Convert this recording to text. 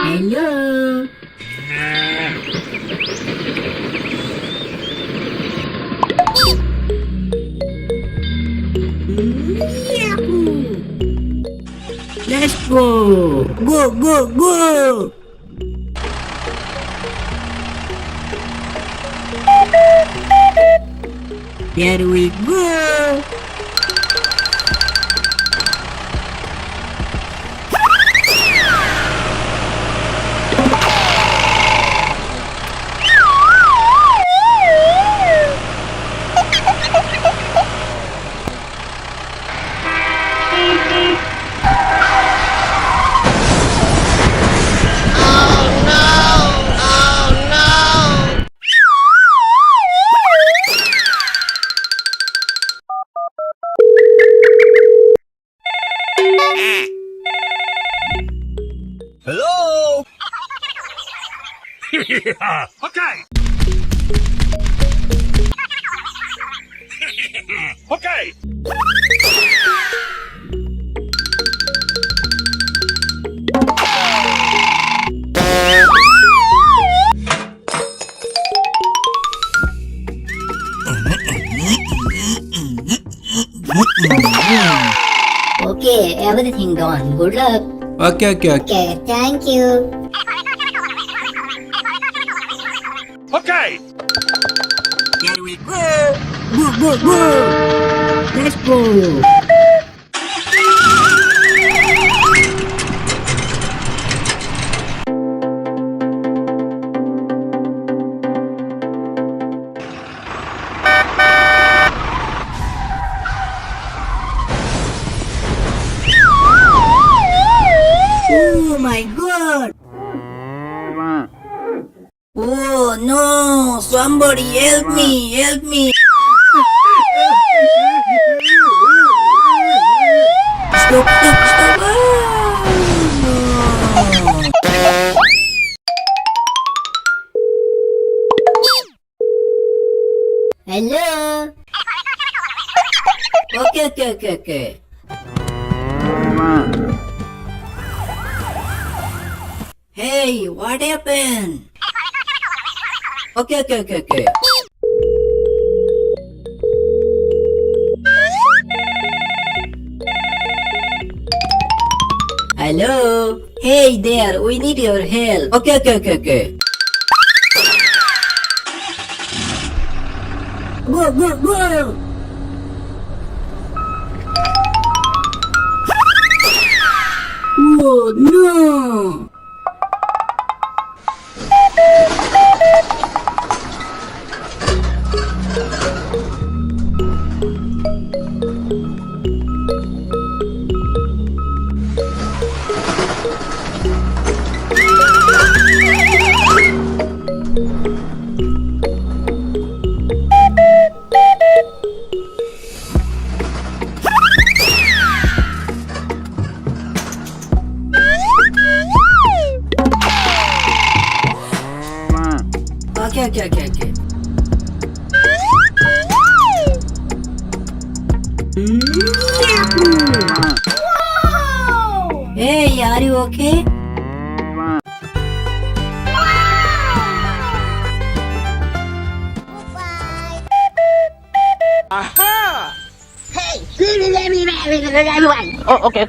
Hello. Yahoo! Let's go! Go, go, go! Here we go! Hello? Okay. Okay. Okay, everything done. Good luck. Okay. Okay, thank you. Okay. Here we go! Go, go, go! Let's go! Oh my god! Oh no! Somebody help me! Help me! Stop! Stop! Ah, no. Hello. Okay. Hey, what happened? Okay. Hello? Hey there, we need your help. Okay. Go! Oh no! Okay. Hey, are you okay? Aha! Hey, everyone. Oh, okay.